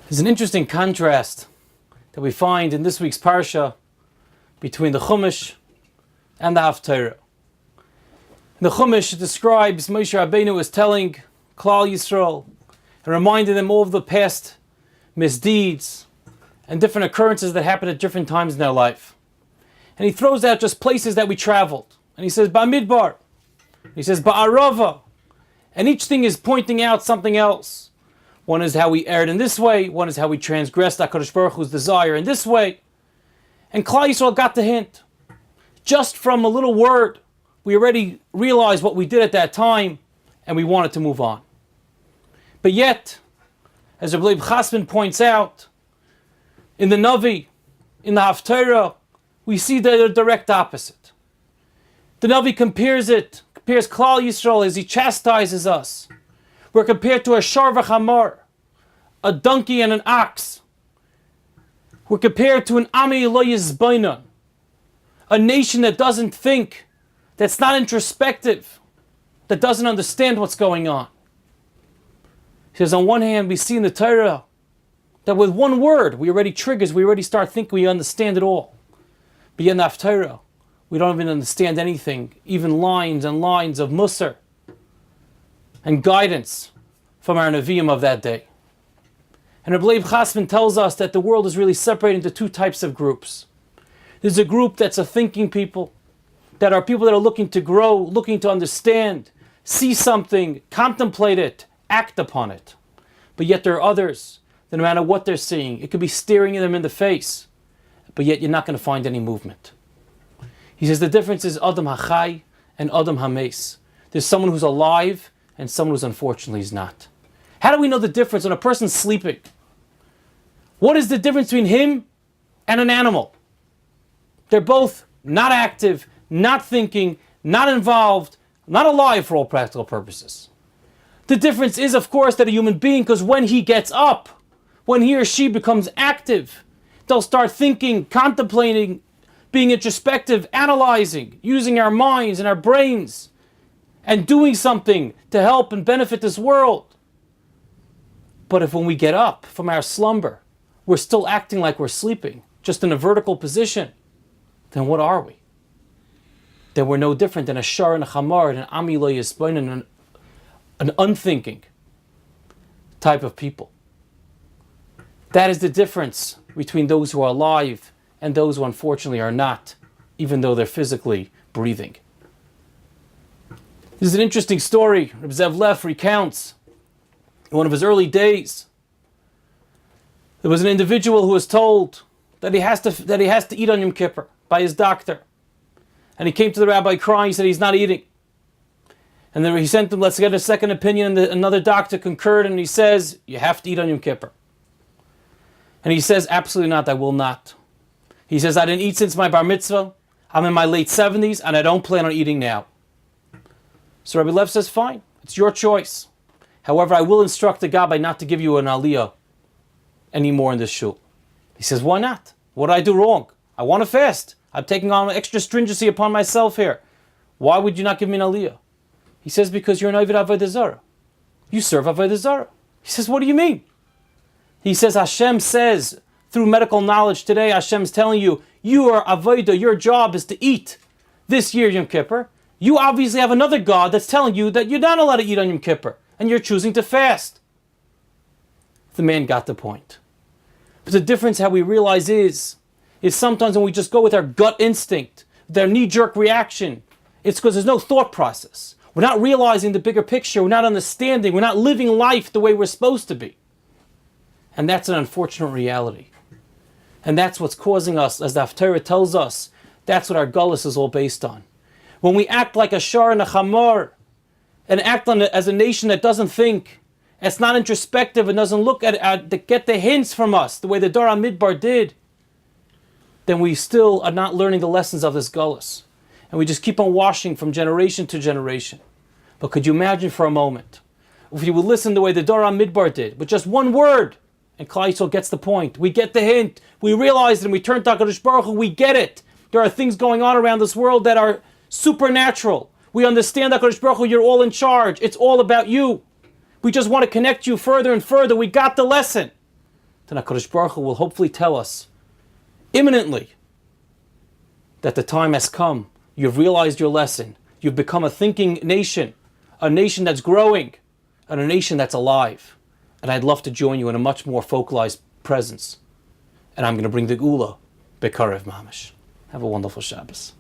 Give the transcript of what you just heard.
There's an interesting contrast that we find in this week's Parsha between the Chumash and the Haftarah. In the Chumash, it describes Moshe Rabbeinu as telling Klal Yisrael and reminding them all of the past misdeeds and different occurrences that happened at different times in their life. And he throws out just places that we traveled. And he says, Ba'midbar. He says, Ba'arava. And each thing is pointing out something else. One is how we erred in this way. One is how we transgressed HaKadosh Baruch Hu's desire in this way. And Klal Yisrael got the hint. Just from a little word, we already realized what we did at that time, and we wanted to move on. But yet, as Rabbi Chasman points out, in the Navi, in the Haftarah, we see the direct opposite. The Navi compares Klal Yisrael as he chastises us. We're compared to a shar v'chamar, a donkey and an ox. We're compared to an ami lo yizbainan, a nation that doesn't think, that's not introspective, that doesn't understand what's going on. He says, on one hand, we see in the Torah that with one word, we already start thinking we understand it all. But yet in the Haftarah, we don't even understand anything, even lines and lines of Musar and guidance from our Nevi'im of that day. And Rabbi Chasman tells us that the world is really separated into two types of groups. There's a group that's a thinking people, that are people that are looking to grow, looking to understand, see something, contemplate it, act upon it. But yet there are others that no matter what they're seeing, it could be staring them in the face, but yet you're not going to find any movement. He says the difference is Adam HaChai and Adam HaMes. There's someone who's alive and someone who's unfortunately is not. How do we know the difference when a person's sleeping? What is the difference between him and an animal? They're both not active, not thinking, not involved, not alive for all practical purposes. The difference is, of course, that a human being, because when he gets up, when he or she becomes active, they'll start thinking, contemplating, being introspective, analyzing, using our minds and our brains, and doing something to help and benefit this world. But if when we get up from our slumber, we're still acting like we're sleeping, just in a vertical position, then what are we? Then we're no different than a shar and a chamar and an ami lo yisbain and an unthinking type of people. That is the difference between those who are alive and those who unfortunately are not, even though they're physically breathing. This is an interesting story. Reb Zev Leff recounts in one of his early days. There was an individual who was told that he has to eat on Yom Kippur by his doctor. And he came to the rabbi crying. He said he's not eating. And then he sent him, let's get a second opinion. And another doctor concurred, and he says, you have to eat on Yom Kippur. And he says, absolutely not, I will not. He says, I didn't eat since my bar mitzvah. I'm in my late 70s, and I don't plan on eating now. So Rabbi Lev says, fine, it's your choice. However, I will instruct the gabbai not to give you an aliyah anymore in this shul. He says, why not? What did I do wrong? I want to fast. I'm taking on extra stringency upon myself here. Why would you not give me an aliyah? He says, because you're an Ovid Avodah Zarah. You serve Avodah Zarah. He says, what do you mean? He says, Hashem says, through medical knowledge today, Hashem's telling you, you are Avodah, your job is to eat this year Yom Kippur. You obviously have another God that's telling you that you're not allowed to eat on Yom Kippur, and you're choosing to fast. The man got the point. But the difference how we realize is sometimes when we just go with our gut instinct, their knee-jerk reaction, it's because there's no thought process. We're not realizing the bigger picture. We're not understanding. We're not living life the way we're supposed to be. And that's an unfortunate reality. And that's what's causing us, as the Haftarah tells us, that's what our gullus is all based on. When we act like a shar and a chamar, and act on it as a nation that doesn't think, that's not introspective and doesn't look get the hints from us, the way the Dor HaMidbar did, then we still are not learning the lessons of this gullus. And we just keep on washing from generation to generation. But could you imagine for a moment, if you would listen the way the Dor HaMidbar did, with just one word, and Klal Yisrael gets the point. We get the hint. We realize it, and we turn to HaKadosh Baruch Hu. We get it. There are things going on around this world that are supernatural. We understand HaKadosh Baruch Hu, you're all in charge. It's all about you. We just want to connect you further and further. We got the lesson. then HaKadosh Baruch Hu will hopefully tell us imminently that the time has come. You've realized your lesson. You've become a thinking nation, a nation that's growing, and a nation that's alive. And I'd love to join you in a much more focalized presence. And I'm going to bring the Gula Bekarev Mamish. Have a wonderful Shabbos.